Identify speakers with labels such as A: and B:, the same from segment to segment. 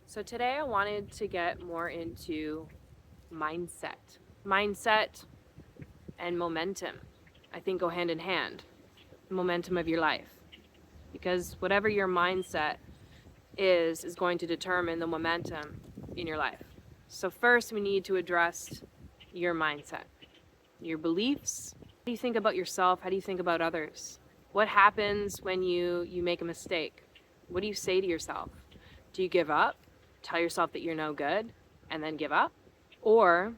A: So today I wanted to get more into mindset. Mindset and momentum, I think, go hand in hand. Momentum of your life. Because whatever your mindset is going to determine the momentum in your life. So first we need to address your mindset, your beliefs. How do you think about yourself? How do you think about others? What happens when you make a mistake? What do you say to yourself? Do you give up? Tell yourself that you're no good and then give up? Or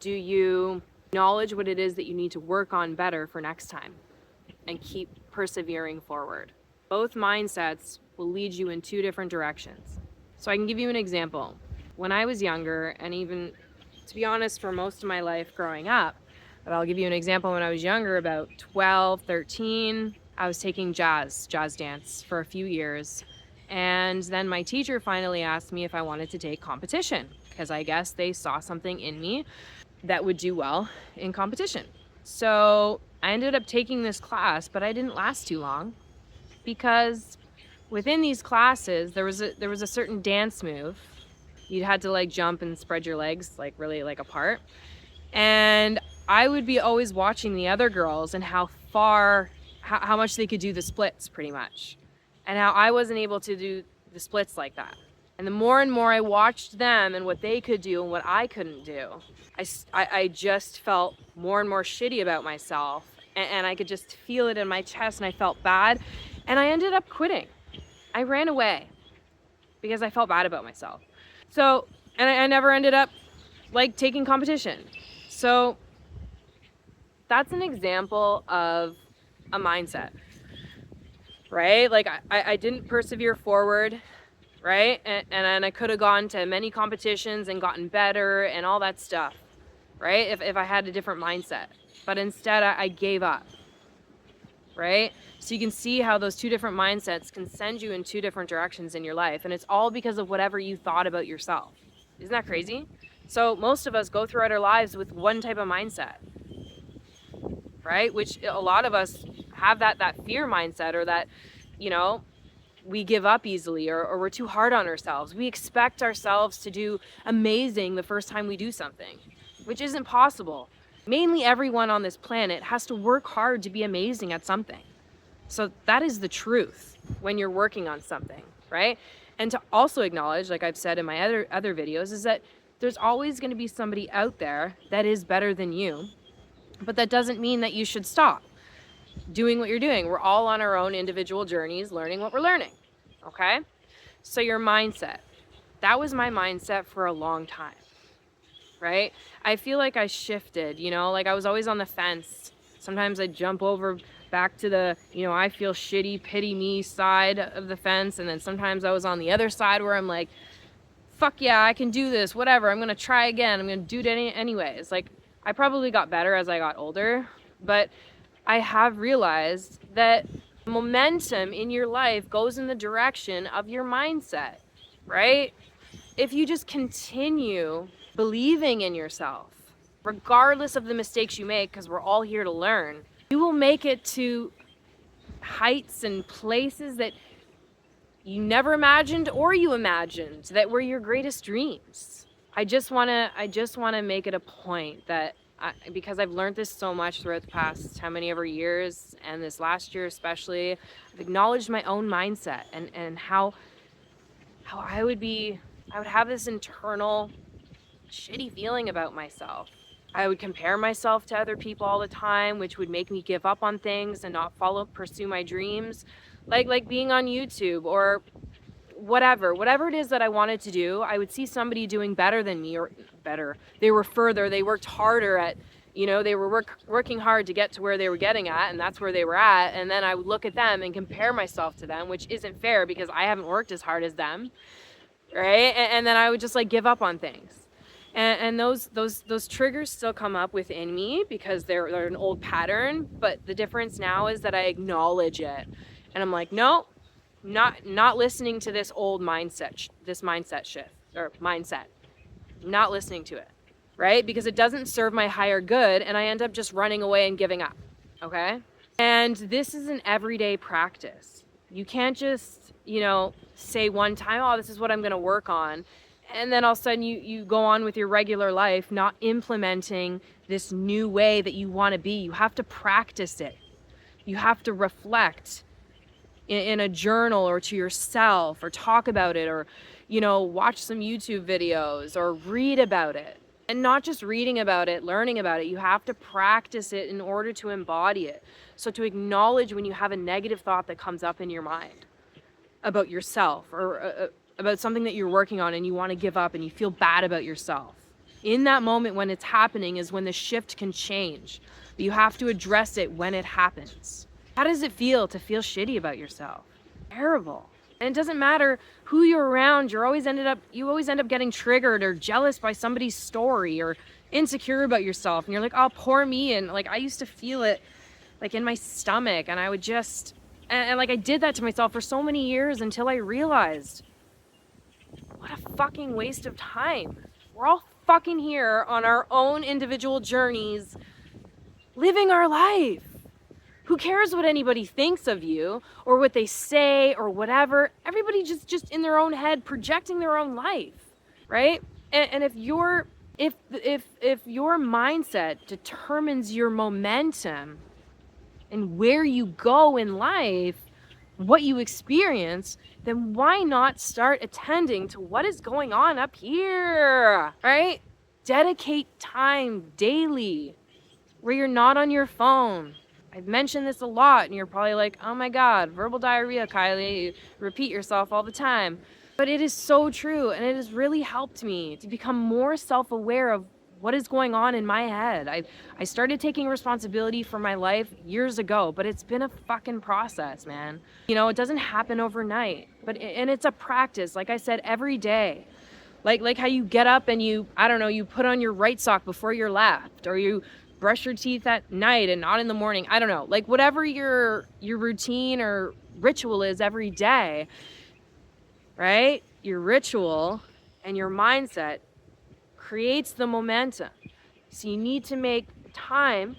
A: do you acknowledge what it is that you need to work on better for next time and keep persevering forward? Both mindsets will lead you in two different directions. So I can give you an example. When I was younger, and even, to be honest, for most of my life growing up, but I'll give you an example. When I was younger, about 12, 13, I was taking jazz dance for a few years. And then my teacher finally asked me if I wanted to take competition, because I guess they saw something in me that would do well in competition. So I ended up taking this class, but I didn't last too long, because within these classes, there was a certain dance move. You had to jump and spread your legs really apart. And I would be always watching the other girls and how much they could do the splits, pretty much, and how I wasn't able to do the splits like that. And the more and more I watched them and what they could do and what I couldn't do, I just felt more and more shitty about myself, and I could just feel it in my chest, and I felt bad, and I ended up quitting. I ran away because I felt bad about myself. So, and I never ended up taking competition. So that's an example of a mindset, right? I didn't persevere forward, right? And I could have gone to many competitions and gotten better and all that stuff, right? If I had a different mindset. But instead I gave up, right? So you can see how those two different mindsets can send you in two different directions in your life. And it's all because of whatever you thought about yourself. Isn't that crazy? So most of us go throughout our lives with one type of mindset, right? Which a lot of us have that fear mindset, or that, we give up easily, or we're too hard on ourselves. We expect ourselves to do amazing the first time we do something, which isn't possible. Mainly everyone on this planet has to work hard to be amazing at something. So that is the truth when you're working on something, right? And to also acknowledge, like I've said in my other videos, is that there's always going to be somebody out there that is better than you, but that doesn't mean that you should stop doing what you're doing. We're all on our own individual journeys, learning what we're learning, okay? So your mindset, that was my mindset for a long time, right? I feel like I shifted, I was always on the fence. Sometimes I'd jump over back to the, I feel shitty, pity me side of the fence. And then sometimes I was on the other side where I'm like, fuck yeah, I can do this, whatever. I'm going to try again. I'm going to do it anyways. I probably got better as I got older, but I have realized that momentum in your life goes in the direction of your mindset, right? If you just continue believing in yourself, regardless of the mistakes you make, because we're all here to learn, you will make it to heights and places that you never imagined, or you imagined that were your greatest dreams. I just want to make it a point that because I've learned this so much throughout the past how many ever years, and this last year especially, I've acknowledged my own mindset and how I would have this internal shitty feeling about myself. I would compare myself to other people all the time, which would make me give up on things and not pursue my dreams, like being on YouTube or whatever it is that I wanted to do. I would see somebody doing better than me, or better. They were further, they worked harder at, they were working hard to get to where they were getting at, and that's where they were at. And then I would look at them and compare myself to them, which isn't fair because I haven't worked as hard as them, right? And then I would just give up on things. And those triggers still come up within me because they're an old pattern. But the difference now is that I acknowledge it, and I'm like, no, not listening to this old mindset, this mindset shift or mindset. Not listening to it, right? Because it doesn't serve my higher good, and I end up just running away and giving up. Okay? And this is an everyday practice. You can't just say one time, oh, this is what I'm going to work on. And then all of a sudden you go on with your regular life, not implementing this new way that you want to be. You have to practice it. You have to reflect in a journal or to yourself, or talk about it, or, watch some YouTube videos or read about it. And not just reading about it, learning about it, you have to practice it in order to embody it. So to acknowledge when you have a negative thought that comes up in your mind about yourself, or about something that you're working on and you want to give up and you feel bad about yourself. In that moment when it's happening is when the shift can change. But you have to address it when it happens. How does it feel to feel shitty about yourself? Terrible. And it doesn't matter who you're around, you always end up getting triggered or jealous by somebody's story, or insecure about yourself. And you're like, oh, poor me. And like, I used to feel it like in my stomach, and I would just, and like I did that to myself for so many years until I realized, what a fucking waste of time. We're all fucking here on our own individual journeys, living our life. Who cares what anybody thinks of you or what they say or whatever? Everybody just in their own head projecting their own life, right? And if your mindset determines your momentum and where you go in life, what you experience, then why not start attending to what is going on up here, right? Dedicate time daily where you're not on your phone. I've mentioned this a lot, and you're probably like, oh my God, verbal diarrhea, Kylie. You repeat yourself all the time. But it is so true, and it has really helped me to become more self-aware of what is going on in my head. I started taking responsibility for my life years ago, but it's been a fucking process, man. It doesn't happen overnight, and it's a practice, like I said, every day. Like how you get up and you put on your right sock before your left, or you brush your teeth at night and not in the morning. I don't know, like whatever your routine or ritual is every day, right? Your ritual and your mindset creates the momentum. So you need to make time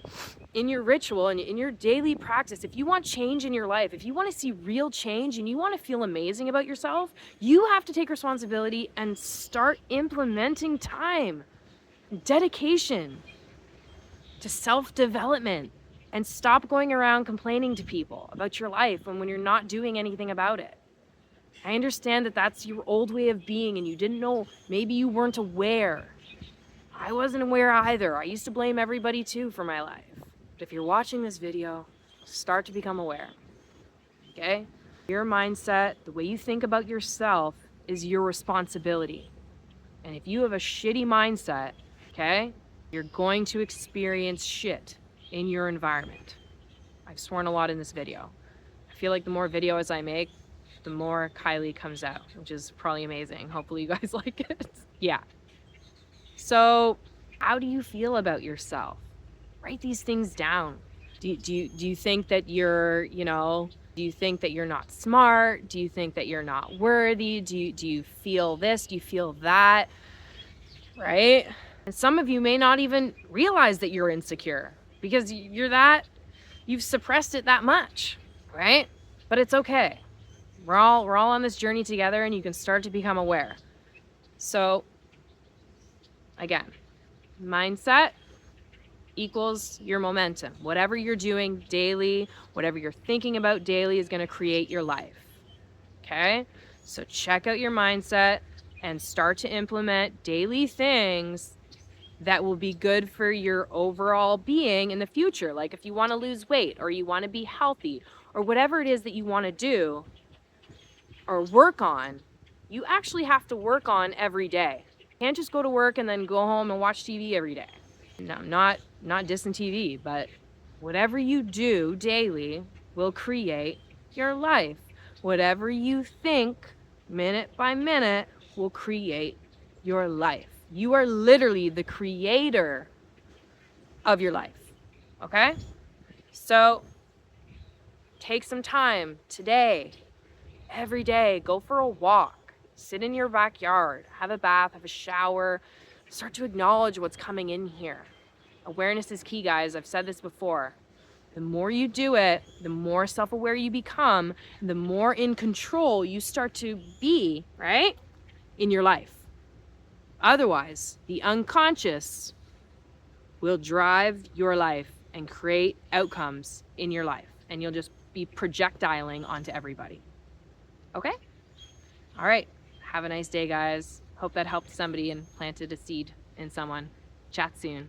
A: in your ritual and in your daily practice. If you want change in your life, if you want to see real change and you want to feel amazing about yourself, you have to take responsibility and start implementing time, dedication to self-development, and stop going around complaining to people about your life when you're not doing anything about it. I understand that that's your old way of being and you didn't know, maybe you weren't aware. I wasn't aware either. I used to blame everybody too for my life. But if you're watching this video, start to become aware, okay? Your mindset, the way you think about yourself, is your responsibility. And if you have a shitty mindset, okay, you're going to experience shit in your environment. I've sworn a lot in this video. I feel like the more videos I make, the more Kylie comes out, which is probably amazing. Hopefully you guys like it. Yeah. So how do you feel about yourself? Write these things down. Do you think that you're, do you think that you're not smart? Do you think that you're not worthy? Do you feel this? Do you feel that? Right? And some of you may not even realize that you're insecure because you've suppressed it that much, right? But it's okay. We're all on this journey together, and you can start to become aware. So again, mindset equals your momentum. Whatever you're doing daily, whatever you're thinking about daily is going to create your life. Okay? So check out your mindset and start to implement daily things that will be good for your overall being in the future. Like if you want to lose weight, or you want to be healthy, or whatever it is that you want to do or work on, you actually have to work on every day. You can't just go to work and then go home and watch TV every day. No, not dissing TV, but whatever you do daily will create your life. Whatever you think minute by minute will create your life. You are literally the creator of your life, okay? So take some time today, every day, go for a walk, sit in your backyard, have a bath, have a shower, start to acknowledge what's coming in here. Awareness is key, guys. I've said this before. The more you do it, the more self-aware you become, the more in control you start to be, right, in your life. Otherwise, the unconscious will drive your life and create outcomes in your life, and you'll just be projectiling onto everybody. Okay? All right. Have a nice day, guys. Hope that helped somebody and planted a seed in someone. Chat soon.